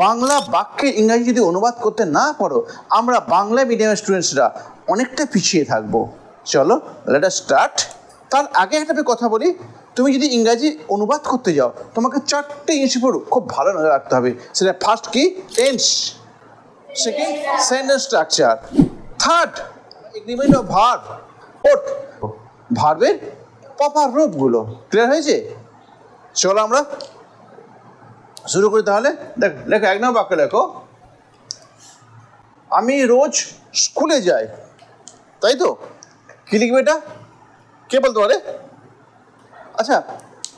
বাংলা বাক্যে ইংরাজি যদি অনুবাদ করতে না পারো, আমরা বাংলা মিডিয়ামের স্টুডেন্টসরা অনেকটা পিছিয়ে থাকবো। চলো লেট আস স্টার্ট। তার আগে একটা কথা বলি, তুমি যদি ইংরাজি অনুবাদ করতে যাও, তোমাকে 4টে জিনিস উপর খুব ভালো নজর রাখতে হবে। সেটা ফার্স্ট কি? Tense. Second, sentence structure. Third, agreement of verb. Fourth, ভার্বের প্রপার রূপগুলো। ক্লিয়ার হয়েছে? চলো আমরা শুরু করি তাহলে। দেখো 1 নম্বর বাক্য লেখো, আমি রোজ স্কুলে যাই। তাই তো? কি লিখবে এটা? কে বলতে পারে? আচ্ছা,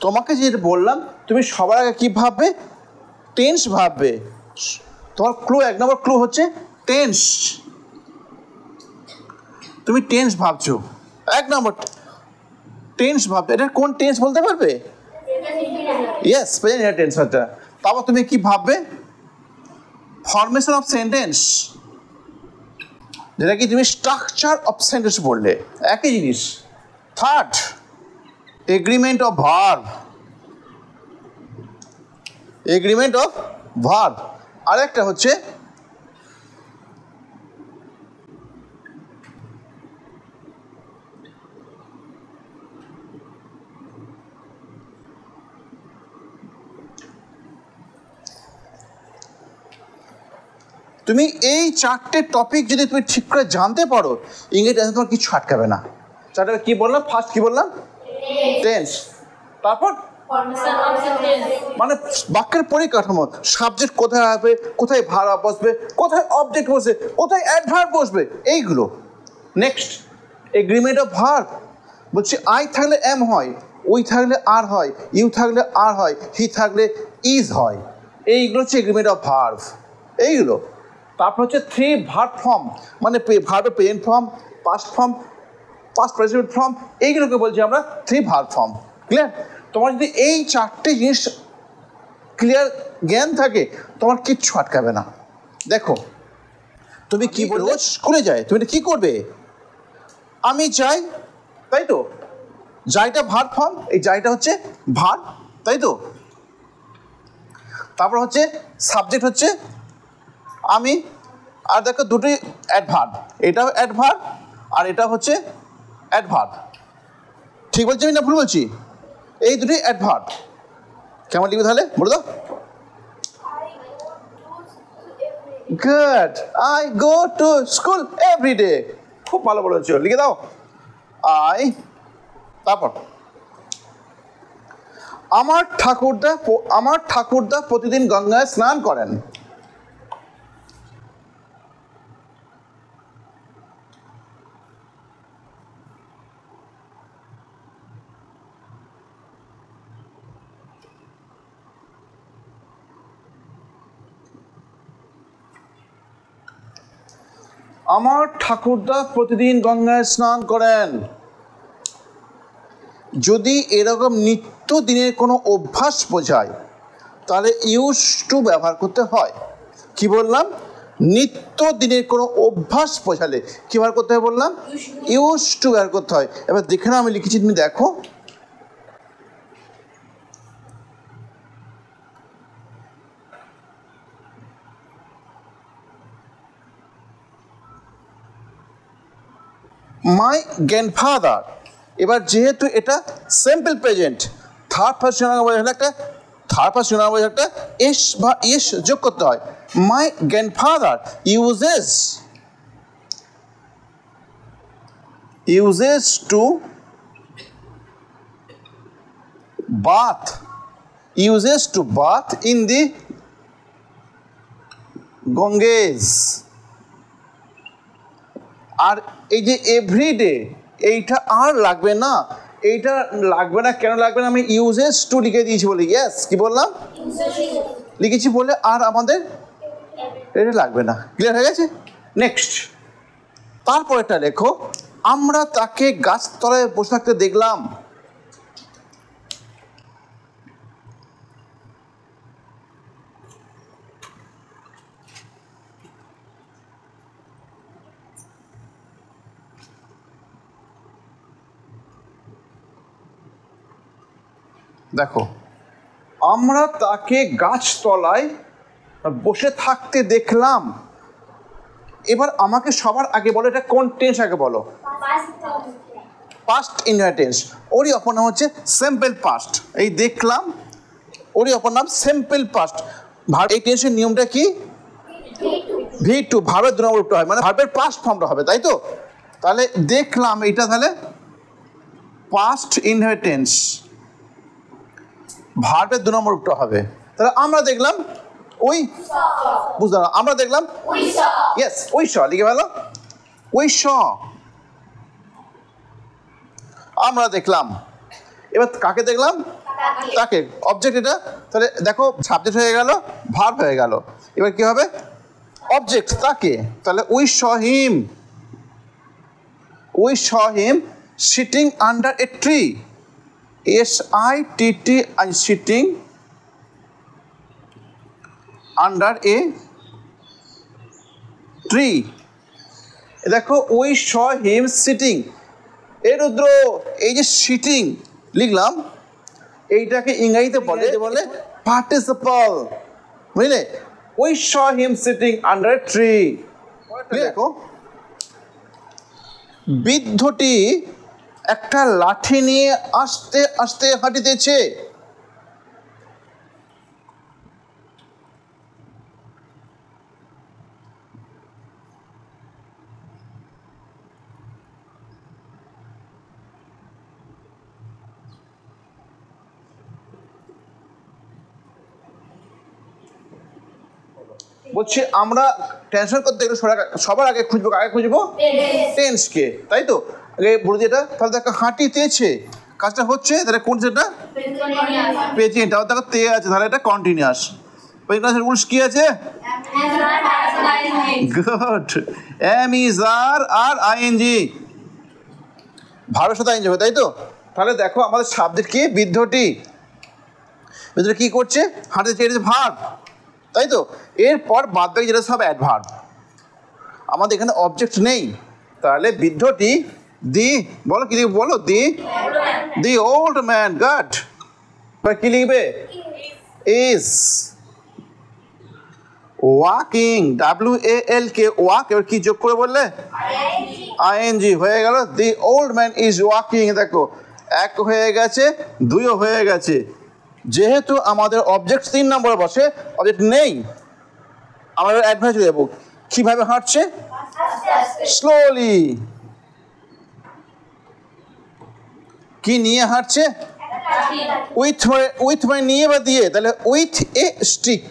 তোমাকে যে বললাম, তুমি সবার আগে কী ভাববে? টেন্স ভাববে। তোমার ক্লু, 1 নম্বর ক্লু হচ্ছে টেন্স। তুমি টেন্স ভাবছো, 1 নম্বর টেন্স ভাবছো। এটা কোন টেন্স বলতে পারবে? Yes, present tense. আচ্ছা, তারপর তুমি কি ভাববে? ফরমেশন অফ সেন্টেন্স, যেটা কি তুমি স্ট্রাকচার অফ সেন্টেন্স বললে, একই জিনিস। Third, agreement of verb. Agreement of verb. আরেকটা হচ্ছে তুমি এই 4টে টপিক যদি তুমি ঠিক করে জানতে পারো, ইংরেজি তোমার কিছু আটকাবে না। 4টে কি বললাম? ফার্স্ট কি বললাম? টেন্স। তারপর মানে বাক্যের পরিকাঠামো, সাবজেক্ট কোথায় হবে, কোথায় ভার্ব বসবে, কোথায় অবজেক্ট বসবে, কোথায় অ্যাডভার্ব বসবে, এইগুলো। Next, agreement of verb. বলছি আই থাকলে এম হয়, উই থাকলে আর হয়, ইউ থাকলে আর হয়, হি থাকলে ইজ হয়। এইগুলো হচ্ছে এগ্রিমেন্ট অফ ভার্ব, এইগুলো। তারপর হচ্ছে 3 ভার্ব ফর্ম, মানে ভার্বের present form, past form, past present form, এইগুলোকে বলছি আমরা 3 ভার্ব ফর্ম। ক্লিয়ার? তোমার যদি এই 4টে জিনিস ক্লিয়ার জ্ঞান থাকে, তোমার কিচ্ছু আটকাবে না। দেখো, তুমি কি রোজ স্কুলে যাই, তুমি এটা কী করবে? আমি যাই, তাই তো? যাইটা ভার্ব ফর্ম, এই যাইটা হচ্ছে ভার্ব, তাই তো? তারপর হচ্ছে সাবজেক্ট হচ্ছে আমি, আর দেখো দুটোই অ্যাডভার্ব, এটাও অ্যাডভার্ব আর এটা হচ্ছে অ্যাডভার্ব। ঠিক বলছি আমি না ভুল বলছি? এই দুটোই অ্যাডভার্ব। কেমন লিখবে তাহলে বলে দাও? Good, I go to school every day. খুব ভালো বলেছো, লিখে দাও আই। তারপর আমার ঠাকুরদা প্রতিদিন গঙ্গায় স্নান করেন। আমার ঠাকুরদা প্রতিদিন গঙ্গায় স্নান করেন। যদি এরকম নিত্যদিনের কোনো অভ্যাস বোঝায়, তাহলে ইউজ টু ব্যবহার করতে হয়। কি বললাম? নিত্যদিনের কোনো অভ্যাস বোঝালে কী ব্যবহার করতে হয় বললাম? ইউজ টু ব্যবহার করতে হয়। এবার দেখে না, আমি লিখেছি, তুমি দেখো। My grandfather. এবার যেহেতু এটা সিম্পল প্রেজেন্ট, থার্ড পারসন বোঝালে একটা থার্ড পারসন বোঝালে একটা এস বা ইস যোগ করতে হয়। My grandfather uses to bath in the Ganges। আর এই যে এভরিডে, এইটা আর লাগবে না। এইটা লাগবে না, কেন লাগবে না? আমি ইউজেস টু লিখে দিয়েছি বলে। ইয়েস, কি বললাম? লিখেছি বলে আর আমাদের এটা লাগবে না। ক্লিয়ার হয়ে গেছে? নেক্সট, তারপরেটা লেখো, আমরা তাকে গাছতলায় বসে থাকতে দেখলাম। দেখো, আমরা তাকে গাছতলায় বসে থাকতে দেখলাম। এবার আমাকে সবার আগে বলো এটা কোন টেন্স আগে বলো। Past indefinite tense. ওরই অপর নাম হচ্ছে সিম্পল পাস্ট। এই দেখলাম ওরই অপর নাম সিম্পল পাস্ট। ভার্ব এই টেন্সের নিয়মটা কি? V2 ভার্বের 2 নম্বর রূপটা হয়, মানে ভার্বের পাস্ট ফর্মটা হবে, তাই তো? তাহলে দেখলাম এটা তাহলে পাস্ট ইনডেফিনিট টেন্স, ভার্বের 2 নম্বর রূপটা হবে। তাহলে আমরা দেখলাম ওই, বুঝলাম, আমরা দেখলাম ইয়েস ওই শ, লিখে ভালো ওই শ, আমরা দেখলাম। এবার কাকে দেখলাম? তাকে, অবজেক্ট এটা। তাহলে দেখো সাবজেক্ট হয়ে গেল, ভার্ব হয়ে গেল। এবার কি হবে? অবজেক্ট তাকে। তাহলে we saw him sitting under a tree. SITT sitting under a tree. দেখো উই শ হিম সিটিং, এ রুদ্র এই যে সিটিং লিখলাম, এইটাকে ইংরেজিতে বলে পার্টিসিপল, বুঝলে? We saw him sitting under a tree. দেখো বৃদ্ধটি একটা লাঠি নিয়ে আস্তে আস্তে হাঁটিতেছে। বলছি আমরা টেনশন করতে গেলে সবার আগে খুঁজবো টেন্সকে, তাই তো? আগে বলে যেটা, তাহলে দেখো হাঁটিতেছে কাজটা হচ্ছে, তাহলে কোন সেটা? প্রেজেন্ট। আবার দেখো তে আছে, তাহলে এটা কন্টিনিউয়াস। প্রেজেন্টের রুলস কি আছে? Good. Am is are ING, ভার্বের সাথে ING হবে, তাই তো? তাহলে দেখো আমাদের সাবজেক্ট কি? বৃদ্ধটি। বৃদ্ধটি কি করছে? হাঁটতে চেয়েছে, ভার্ব, তাই তো? এরপর বাদ বাকি যেটা সব অ্যাডভার্ব। আমাদের এখানে অবজেক্ট নেই, তাহলে বৃদ্ধটি বলো কি লিখবে? বলো দি ওল্ড ম্যান গট, কি লিখবে? Is walking, WALK walk. এবার কি যোগ করে বললে? ING হয়ে গেল। The old man is walking. দেখো 1 হয়ে গেছে, 2ও হয়ে গেছে। যেহেতু আমাদের অবজেক্ট 3 নম্বরে বসে, অবজেক্ট নেই, আমরা অ্যাডভার্ব চলে যাবো। কিভাবে হাঁটছে? স্লোলি। কি নিয়ে হাঁটছে? উইথ মানে নিয়ে বা দিয়ে, তাহলে with a stick.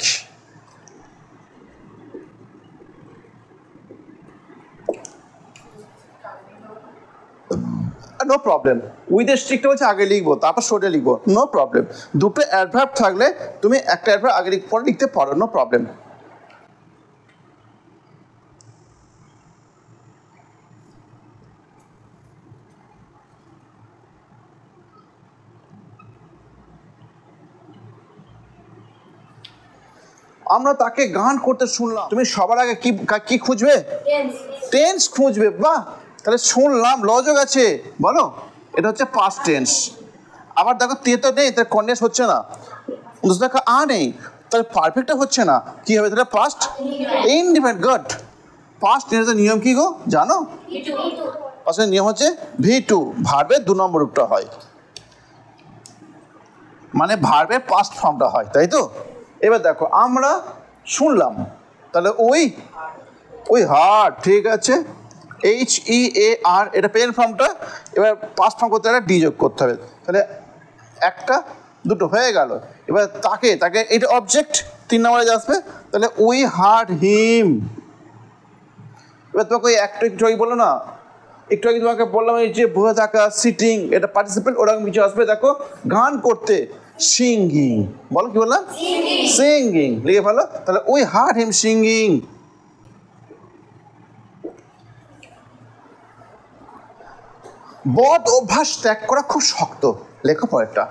No problem, with a স্টিকটা হচ্ছে আগে লিখবো, তারপর শোটে লিখবো, নো প্রবলেম। দুটো অ্যাডভার্ব থাকলে তুমি একটা অ্যাডভার্ব আগে পরে লিখতে পারো, নো প্রবলেম। আমরা তাকে গান করতে শুনলাম। তুমি সবার আগে কি খুঁজবে? টেন্স খুঁজবে। বাহ, তাহলে শুনলাম লজক আছে, বলো এটা হচ্ছে পাস্ট টেন্স। আবার দেখো তে তো নেই, তাহলে কন্টিনিউয়াস হচ্ছে না। দেখো নেই, তাহলে পারফেক্টটা হচ্ছে না। কি হবে তাহলে? Past indefinite. গুড। পাস্ট টেন্সের নিয়ম কি গো জানো? পাস্টের নিয়ম হচ্ছে V2, ভার্বের 2 নম্বর রূপটা হয়, মানে ভার্বের পাস্ট ফর্মটা হয়, তাই তো? এবার দেখো আমরা শুনলাম, তাহলে ওই হার্ট, ঠিক আছে, HEAR, এটা প্রেজেন্ট ফর্মটা। এবার পাস্ট ফর্ম করতে গেলে ডি যোগ করতে হবে, তাহলে 1টা 2টো হয়ে গেল। এবার তাকে এটা অবজেক্ট 3 নম্বরে আসবে, তাহলে উই হার্ট হিম। এবার তোমাকে ওই একটু আগে বলো না, একটু আগে তোমাকে বললাম এই যে বসে থাকা, সিটিং, এটা পার্টিসিপেল, ওরকম কিছু আসবে। দেখো গান করতে, সিঙ্গিং, বলো কি বললাম? সিঙ্গিং, লিখে ফেলো। তাহলে উই হার্ট হিম সিঙ্গিং। বদ অভ্যাস ত্যাগ করা খুব শক্ত, লেখো পরেরটা।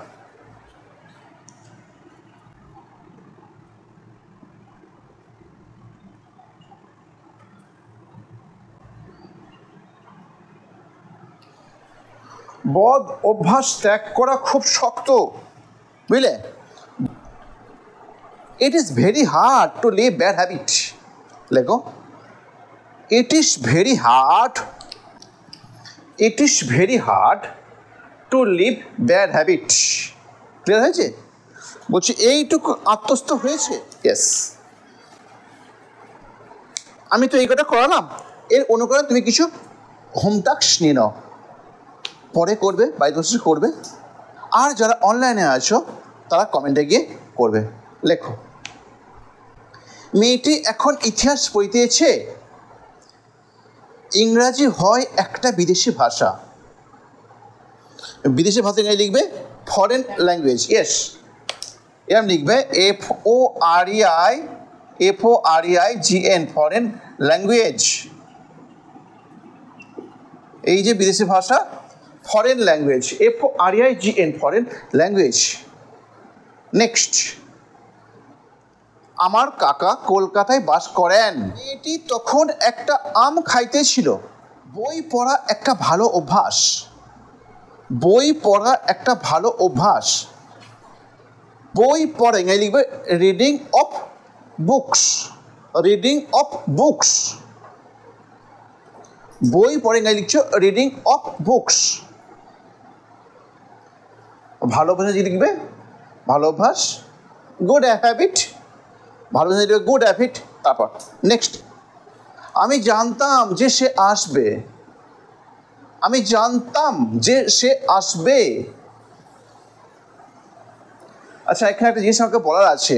বদ অভ্যাস ত্যাগ করা খুব শক্ত, বুঝলে? It is very hard to leave bad habit. লেখো, it is very hard, it is very hard to leave bad habit. Clear হয়েছে? বলছি এইটুকু আত্মস্থ হয়েছে? ইয়েস। আমি তো এই কথা করালাম, এর অনুকরণে তুমি কিছু হোম টাস্ক নিয়ে নাও, পরে করবে, বাড়িতে বসে করবে। আর যারা অনলাইনে আছো তারা কমেন্টে গিয়ে করবে। লেখো, মেয়েটি এখন ইতিহাস পড়িতেছে, ইংরাজি হয় একটা বিদেশি ভাষা। বিদেশি ভাষা ইংরাজি লিখবে ফরেন ল্যাঙ্গুয়েজ। ইয়েস, এরম লিখবে FOREIGN ফরেন ল্যাঙ্গুয়েজ। এই যে বিদেশি ভাষা, foreign language, FOREIGN foreign language. Next, আমার কাকা কলকাতায় বাস করেন। এটি তখন একটা আম খাইতেছিল। বই পড়া একটা ভালো অভ্যাস। বই পড়া একটা ভালো অভ্যাস। বই পড়া ইংরেজি লিখবে reading of books. Reading of books. বই পড়ে ইংরেজি লিখছো রিডিং অফ বুকস। ভালো অভ্যাস লিখবে ভালো অভ্যাস, গুড হ্যাবিট। ভালো অভ্যাস লিখবে গুড হ্যাবিট। তারপর নেক্সট, আমি জানতাম যে সে আসবে। আমি জানতাম যে সে আসবে। আচ্ছা, এখানে একটা জিনিস আমাকে বলার আছে।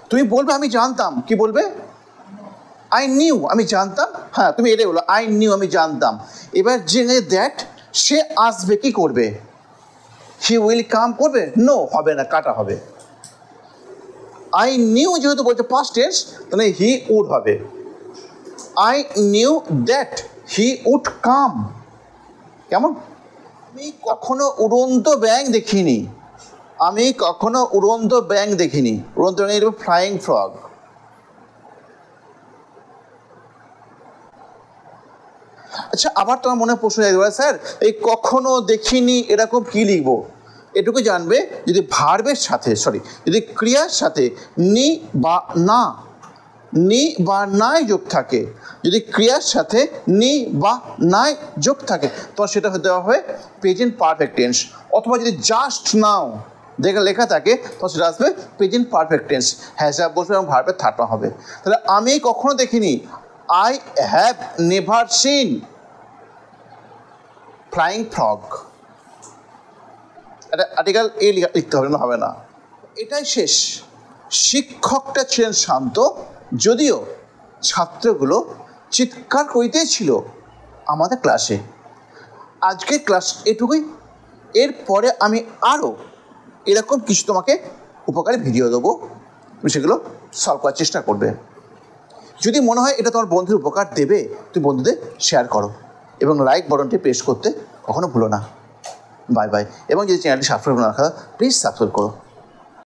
তুমি বলবে আমি জানতাম, কি বলবে? আই নিউ, আমি জানতাম। হ্যাঁ, তুমি এটাই বলো, আই নিউ, আমি জানতাম। এবার জেনে দ্যাট সে আসবে, কি করবে? হি উইল কাম করবে? নো, হবে না, কাটা হবে। আই নিউ যেহেতু বলছে পাস্ট টেন্স, তাহলে হি উড হবে। I knew that he would come. কেমন? আমি কখনো উড়ন্ত ব্যাঙ দেখিনি। আমি কখনো উড়ন্ত ব্যাঙ দেখিনি। উড়ন্ত ব্যাঙ ফ্লাইং ফ্রগ। আচ্ছা, আবার তোমার মনে প্রশ্ন আসতে পারে, স্যার এই কখনো দেখিনি এরকম কি লিখবো? এটুকু জানবে, যদি ভার্বের সাথে যদি ক্রিয়ার সাথে নি বা না, নি বা নাই যোগ থাকে, যদি ক্রিয়ার সাথে নি বা নাই যোগ থাকে, তো সেটা হতে হবে প্রেজেন্ট পারফেক্ট টেন্স। অথবা যদি জাস্ট নাও দেখে লেখা থাকে, তো সেটা আসবে present perfect tense, has have বসবে এবং ভার্বের থার্ড হবে। তাহলে আমি কখনো দেখিনি, I have never seen flying frog. এটা আর্টিকেল এ লিখতে হবে, না হবে না। এটাই শেষ। শিক্ষকটা ছিলেন শান্ত, যদিও ছাত্রগুলো চিৎকার করিতেছিল আমাদের ক্লাসে। আজকের ক্লাস এটুকুই। এরপরে আমি আরও এরকম কিছু তোমাকে উপকারী ভিডিও দেবো, তুমি সেগুলো সলভ করার চেষ্টা করবে। যদি মনে হয় এটা তোমার বন্ধুর উপকার দেবে, তুমি বন্ধুদের শেয়ার করো এবং লাইক বাটনটি প্রেস করতে কখনো ভুলো না। Bye bye. এবং যদি চ্যানেলটি সাবস্ক্রাইব না রাখা, প্লিজ সাবস্ক্রাইব করো।